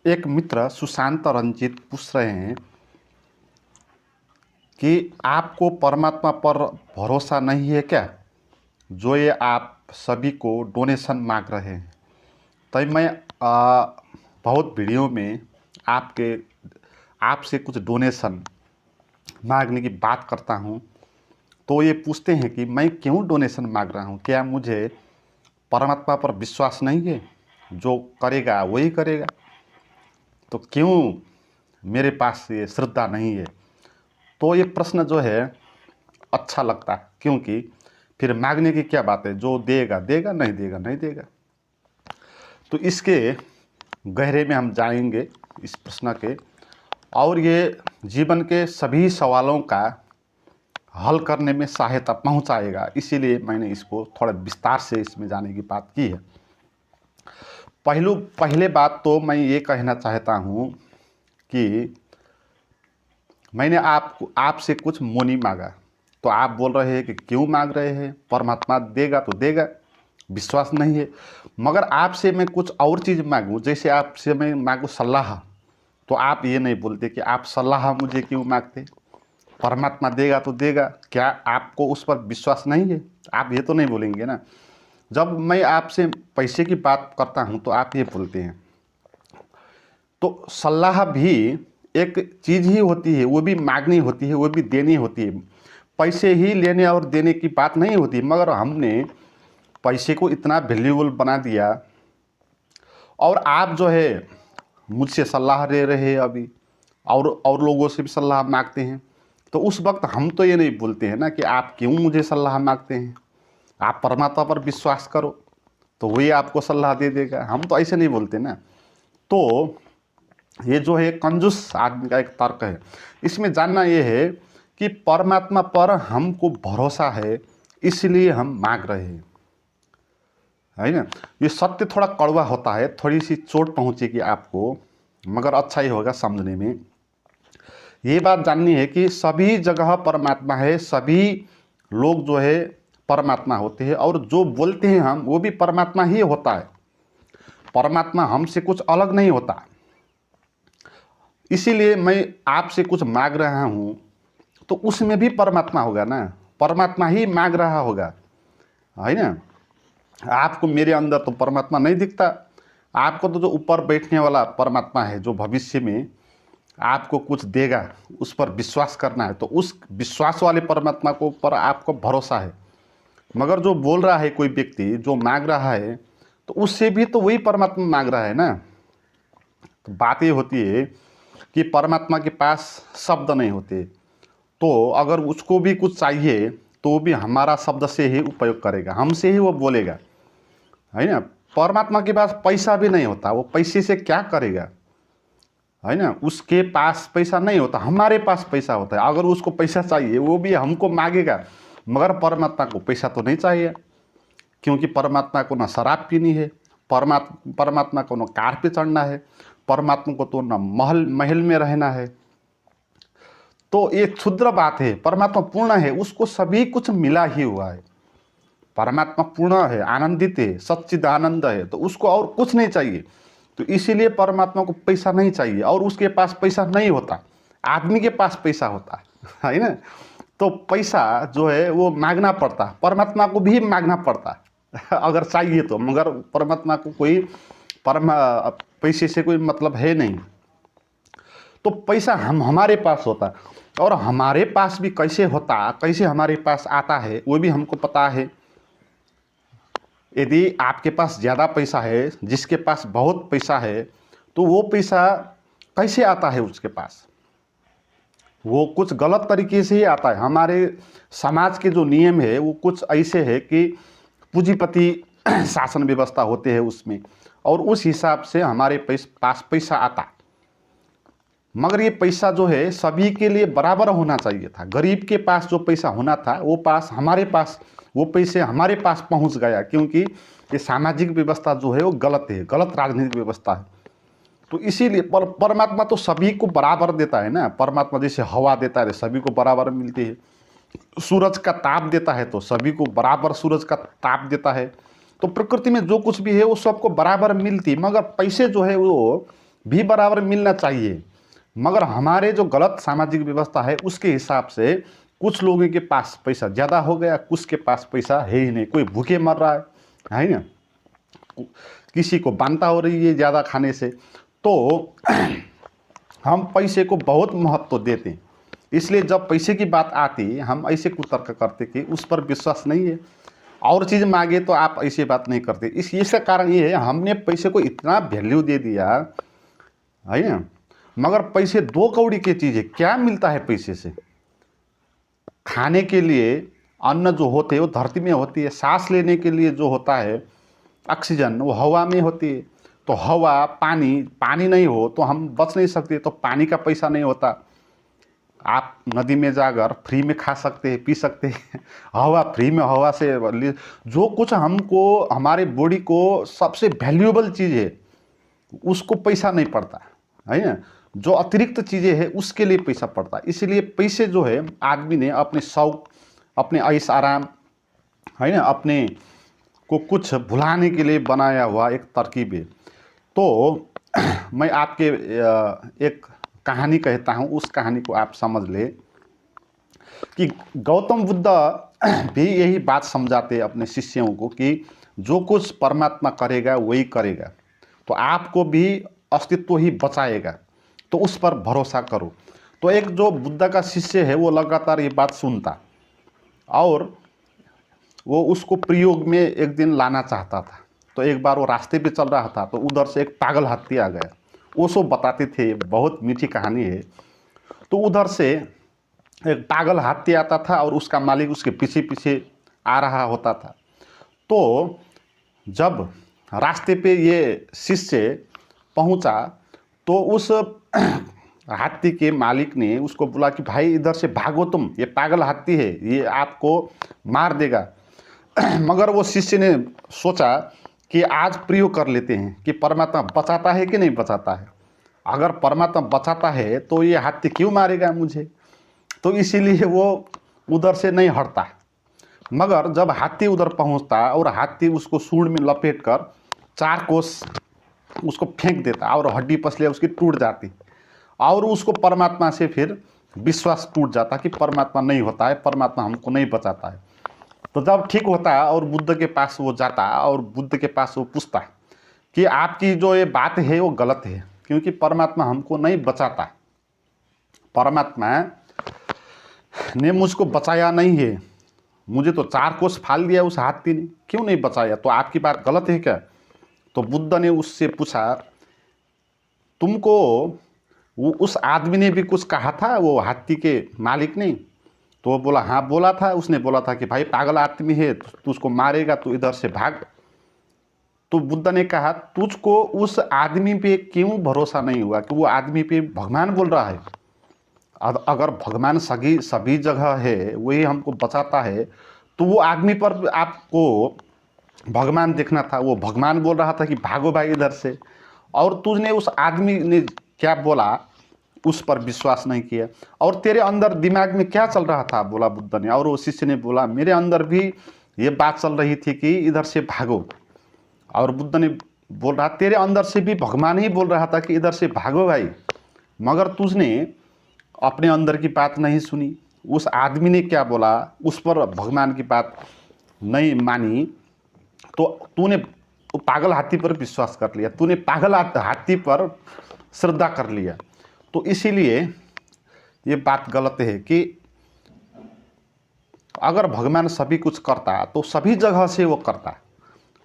एक मित्र सुशांत रंजीत पूछ रहे हैं कि आपको परमात्मा पर भरोसा नहीं है क्या, जो ये आप सभी को डोनेशन मांग रहे हैं। तो मैं बहुत वीडियो में आपके आपसे कुछ डोनेशन मांगने की बात करता हूँ। तो ये पूछते हैं कि मैं क्यों डोनेशन मांग रहा हूँ, क्या मुझे परमात्मा पर विश्वास नहीं है, जो करेगा वही करेगा, तो क्यों मेरे पास ये श्रद्धा नहीं है। तो ये प्रश्न जो है अच्छा लगता है, क्योंकि फिर मांगने की क्या बात है, जो देगा देगा, नहीं देगा नहीं देगा। तो इसके गहरे में हम जाएंगे इस प्रश्न के, और ये जीवन के सभी सवालों का हल करने में सहायता पहुंचाएगा। इसीलिए मैंने इसको थोड़ा विस्तार से इसमें जाने की बात की है। पहले बात तो मैं ये कहना चाहता हूँ कि मैंने आपसे कुछ मोनी मांगा, तो आप बोल रहे हैं कि क्यों मांग रहे हैं, परमात्मा देगा तो देगा, विश्वास नहीं है। मगर आपसे मैं कुछ और चीज़ मांगूँ, जैसे आपसे मैं मांगूँ सलाह, तो आप ये नहीं बोलते कि आप सलाह मुझे क्यों मांगते, परमात्मा देगा तो देगा, क्या आपको उस पर विश्वास नहीं है, आप ये तो नहीं बोलेंगे ना। जब मैं आपसे पैसे की बात करता हूँ तो आप ये बोलते हैं। तो सलाह भी एक चीज़ ही होती है, वो भी मांगनी होती है, वो भी देनी होती है। पैसे ही लेने और देने की बात नहीं होती, मगर हमने पैसे को इतना वैल्यूबल बना दिया, और आप जो है मुझसे सलाह ले रहे हैं अभी, और लोगों से भी सलाह मांगते हैं। तो उस वक्त हम तो ये नहीं बोलते हैं ना कि आप क्यों मुझे सलाह मांगते हैं, आप परमात्मा पर विश्वास करो तो वही आपको सलाह दे देगा। हम तो ऐसे नहीं बोलते ना। तो ये जो है कंजूस आदमी का एक तर्क है। इसमें जानना ये है कि परमात्मा पर हमको भरोसा है, इसलिए हम मांग रहे हैं, है ना। ये सत्य थोड़ा कड़वा होता है, थोड़ी सी चोट पहुंचेगी आपको, मगर अच्छा ही होगा समझने में। ये बात जाननी है कि सभी जगह परमात्मा है, सभी लोग जो है परमात्मा होते हैं, और जो बोलते हैं हम वो भी परमात्मा ही होता है। परमात्मा हमसे कुछ अलग नहीं होता। इसीलिए मैं आपसे कुछ मांग रहा हूँ, तो उसमें भी परमात्मा होगा ना, परमात्मा ही मांग रहा होगा, है ना। आपको मेरे अंदर तो परमात्मा नहीं दिखता, आपको तो जो ऊपर बैठने वाला परमात्मा है, जो भविष्य में आपको कुछ देगा, उस पर विश्वास करना है। तो उस विश्वास वाले परमात्मा को पर आपको भरोसा है। मगर जो बोल रहा है कोई व्यक्ति, जो मांग रहा है, तो उससे भी तो वही परमात्मा मांग रहा है ना। तो बात ये होती है कि परमात्मा के पास शब्द नहीं होते, तो अगर उसको भी कुछ चाहिए तो भी हमारा शब्द से ही उपयोग करेगा, हमसे ही वो बोलेगा, है ना। परमात्मा के पास पैसा भी नहीं होता, वो पैसे से क्या करेगा, है ना। उसके पास पैसा नहीं होता, हमारे पास पैसा होता है। अगर उसको पैसा चाहिए वो भी हमको मांगेगा, मगर परमात्मा को पैसा तो नहीं चाहिए, क्योंकि परमात्मा को ना शराब पीनी है, परमात्मा को ना कार पे चढ़ना है, परमात्मा को तो ना महल महल में रहना है। तो ये क्षुद्र बात है, परमात्मा पूर्ण है, उसको सभी कुछ मिला ही हुआ है। परमात्मा पूर्ण है, आनंदित है, सच्चिद आनंद है, तो उसको और कुछ नहीं चाहिए। तो इसीलिए परमात्मा को पैसा नहीं चाहिए, और उसके पास पैसा नहीं होता, आदमी के पास पैसा होता है ना। तो पैसा जो है वो मांगना पड़ता, परमात्मा को भी मांगना पड़ता अगर चाहिए तो। मगर परमात्मा को कोई पैसे से कोई मतलब है नहीं। तो पैसा हमारे पास होता, और हमारे पास भी कैसे होता, कैसे हमारे पास आता है, वो भी हमको पता है। यदि आपके पास ज़्यादा पैसा है, जिसके पास बहुत पैसा है, तो वो पैसा कैसे आता है उसके पास, वो कुछ गलत तरीके से ही आता है। हमारे समाज के जो नियम है वो कुछ ऐसे है कि पूंजीपति शासन व्यवस्था होते हैं उसमें, और उस हिसाब से हमारे पास पैसा आता। मगर ये पैसा जो है सभी के लिए बराबर होना चाहिए था। गरीब के पास जो पैसा होना था वो हमारे पास, वो पैसे हमारे पास पहुंच गया, क्योंकि ये सामाजिक व्यवस्था जो है वो गलत है, गलत राजनीतिक व्यवस्था है। तो इसीलिए परमात्मा तो सभी को बराबर देता है ना। परमात्मा जैसे हवा देता है सभी को बराबर मिलती है, सूरज का ताप देता है तो सभी को बराबर सूरज का ताप देता है। तो प्रकृति में जो कुछ भी है वो सबको बराबर मिलती है। मगर पैसे जो है वो भी बराबर मिलना चाहिए। मगर हमारे जो गलत सामाजिक व्यवस्था है उसके हिसाब से कुछ लोगों के पास पैसा ज़्यादा हो गया, कुछ के पास पैसा है ही नहीं, कोई भूखे मर रहा है ना, किसी को बांता हो रही है ज़्यादा खाने से। तो हम पैसे को बहुत महत्व देते हैं, इसलिए जब पैसे की बात आती हम ऐसे कुतर्क करते कि उस पर विश्वास नहीं है, और चीज़ मांगे तो आप ऐसी बात नहीं करते। इसका कारण ये है हमने पैसे को इतना वैल्यू दे दिया है ना। मगर पैसे 2 कौड़ी की चीज़ है, क्या मिलता है पैसे से? खाने के लिए अन्न जो होते हैं वो धरती में होती है, सांस लेने के लिए जो होता है ऑक्सीजन वो हवा में होती है। तो हवा, पानी नहीं हो तो हम बच नहीं सकते, तो पानी का पैसा नहीं होता। आप नदी में जाकर फ्री में खा सकते हैं, पी सकते हैं हवा फ्री में, हवा से जो कुछ हमको हमारे बॉडी को सबसे वैल्यूएबल चीज़ है उसको पैसा नहीं पड़ता है ना। जो अतिरिक्त चीज़ें हैं उसके लिए पैसा पड़ता है। इसलिए पैसे जो है आदमी ने अपने शौक, अपने ऐश आराम है ना, अपने को कुछ भुलाने के लिए बनाया हुआ एक तरकीब है। तो मैं आपके एक कहानी कहता हूँ, उस कहानी को आप समझ ले कि गौतम बुद्ध भी यही बात समझाते अपने शिष्यों को कि जो कुछ परमात्मा करेगा वही करेगा, तो आपको भी अस्तित्व ही बचाएगा, तो उस पर भरोसा करो। तो एक जो बुद्ध का शिष्य है वो लगातार ये बात सुनता और वो उसको प्रयोग में एक दिन लाना चाहता था। तो एक बार वो रास्ते पे चल रहा था तो उधर से एक पागल हाथी आ गया। वो सब बताते थे, बहुत मीठी कहानी है। तो उधर से एक पागल हाथी आता था और उसका मालिक उसके पीछे पीछे आ रहा होता था। तो जब रास्ते पे ये शिष्य पहुंचा तो उस हाथी के मालिक ने उसको बोला कि भाई इधर से भागो तुम, ये पागल हाथी है, ये आपको मार देगा। मगर वो शिष्य ने सोचा कि आज प्रयोग कर लेते हैं कि परमात्मा बचाता है कि नहीं बचाता है। अगर परमात्मा बचाता है तो ये हाथी क्यों मारेगा मुझे, तो इसीलिए वो उधर से नहीं हटता। मगर जब हाथी उधर पहुंचता और हाथी उसको सूंड में लपेट कर 4 कोस उसको फेंक देता और हड्डी पसलियाँ उसकी टूट जाती और उसको परमात्मा से फिर विश्वास टूट जाता कि परमात्मा नहीं होता है, परमात्मा हमको नहीं बचाता है। तो जब ठीक होता और बुद्ध के पास वो जाता और बुद्ध के पास वो पूछता कि आपकी जो ये बात है वो गलत है, क्योंकि परमात्मा हमको नहीं बचाता, परमात्मा ने मुझको बचाया नहीं है, मुझे तो 4 कोस फाल दिया उस हाथी ने, क्यों नहीं बचाया, तो आपकी बात गलत है क्या? तो बुद्ध ने उससे पूछा तुमको वो उस आदमी ने भी कुछ कहा था, वो हाथी के मालिक ने? तो वो बोला हाँ बोला था, उसने बोला था कि भाई पागल आदमी है तू उसको मारेगा, तो इधर से भाग। तो बुद्ध ने कहा तुझको उस आदमी पे क्यों भरोसा नहीं हुआ कि वो आदमी पे भगवान बोल रहा है। अगर भगवान सभी जगह है, वही हमको बचाता है, तो वो आदमी पर आपको भगवान देखना था, वो भगवान बोल रहा था कि भागो भाई इधर से, और तुझने उस आदमी ने क्या बोला उस पर विश्वास नहीं किया। और तेरे अंदर दिमाग में क्या चल रहा था, बोला बुद्ध ने। और वो शिष्य ने बोला मेरे अंदर भी ये बात चल रही थी कि इधर से भागो। और बुद्ध ने बोल रहा तेरे अंदर से भी भगवान ही बोल रहा था कि इधर से भागो भाई, मगर तुझने अपने अंदर की बात नहीं सुनी, उस आदमी ने क्या बोला उस पर भगवान की बात नहीं मानी, तो तूने पागल हाथी पर विश्वास कर लिया, तूने पागल हाथी पर श्रद्धा कर लिया। तो इसीलिए ये बात गलत है कि अगर भगवान सभी कुछ करता तो सभी जगह से वो करता,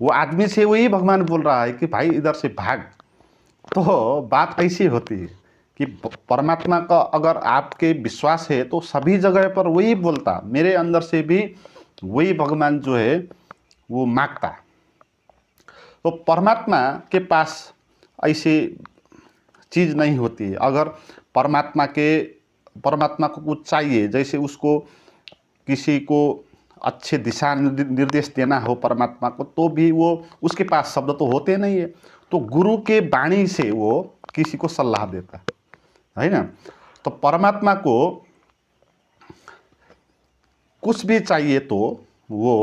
वो आदमी से वही भगवान बोल रहा है कि भाई इधर से भाग। तो बात ऐसी होती है कि परमात्मा का अगर आपके विश्वास है तो सभी जगह पर वही बोलता, मेरे अंदर से भी वही भगवान जो है वो मांगता। तो परमात्मा के पास ऐसी चीज़ नहीं होती है। अगर परमात्मा को कुछ चाहिए, जैसे उसको किसी को अच्छे दिशा निर्देश देना हो परमात्मा को, तो भी वो उसके पास शब्द तो होते नहीं है, तो गुरु के वाणी से वो किसी को सलाह देता है ना। तो परमात्मा को कुछ भी चाहिए तो वो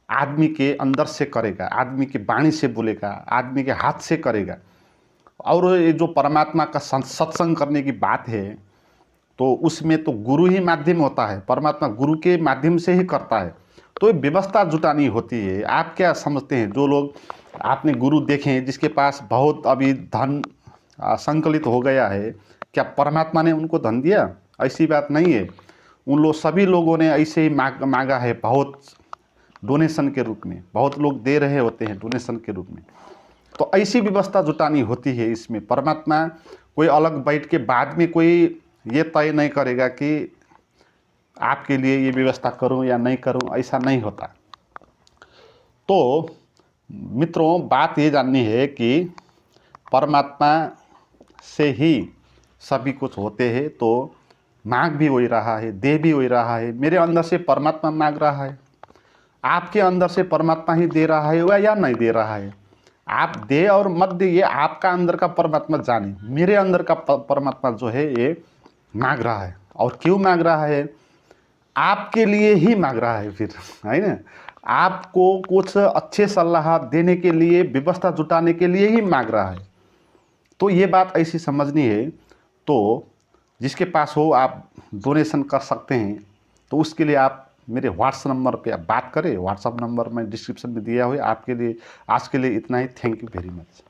आदमी के अंदर से करेगा, आदमी के वाणी से बोलेगा, आदमी के हाथ से करेगा। और ये जो परमात्मा का सत्संग करने की बात है, तो उसमें तो गुरु ही माध्यम होता है, परमात्मा गुरु के माध्यम से ही करता है। तो ये व्यवस्था जुटानी होती है। आप क्या समझते हैं, जो लोग आपने गुरु देखे हैं जिसके पास बहुत अभी धन संकलित हो गया है, क्या परमात्मा ने उनको धन दिया? ऐसी बात नहीं है। उन लोग सभी लोगों ने ऐसे ही मांगा है, बहुत डोनेशन के रूप में, बहुत लोग दे रहे होते हैं डोनेशन के रूप में। तो ऐसी व्यवस्था जुटानी होती है। इसमें परमात्मा कोई अलग बैठ के बाद में कोई ये तय नहीं करेगा कि आपके लिए ये व्यवस्था करूं या नहीं करूं, ऐसा नहीं होता। तो मित्रों, बात ये जाननी है कि परमात्मा से ही सभी कुछ होते हैं, तो मांग भी वही रहा है, दे भी वही रहा है। मेरे अंदर से परमात्मा मांग रहा है, आपके अंदर से परमात्मा ही दे रहा है या नहीं दे रहा है। आप दे और मत दे, ये आपका अंदर का परमात्मा जाने। मेरे अंदर का परमात्मा जो है ये मांग रहा है। और क्यों मांग रहा है? आपके लिए ही मांग रहा है फिर, है ना। आपको कुछ अच्छे सलाह देने के लिए, व्यवस्था जुटाने के लिए ही मांग रहा है। तो ये बात ऐसी समझनी है। तो जिसके पास हो आप डोनेशन कर सकते हैं, तो उसके लिए आप मेरे व्हाट्सएप नंबर पे आप बात करें। व्हाट्सएप नंबर मैं डिस्क्रिप्शन में दिया हुआ है आपके लिए। आज के लिए इतना ही। Thank you very much.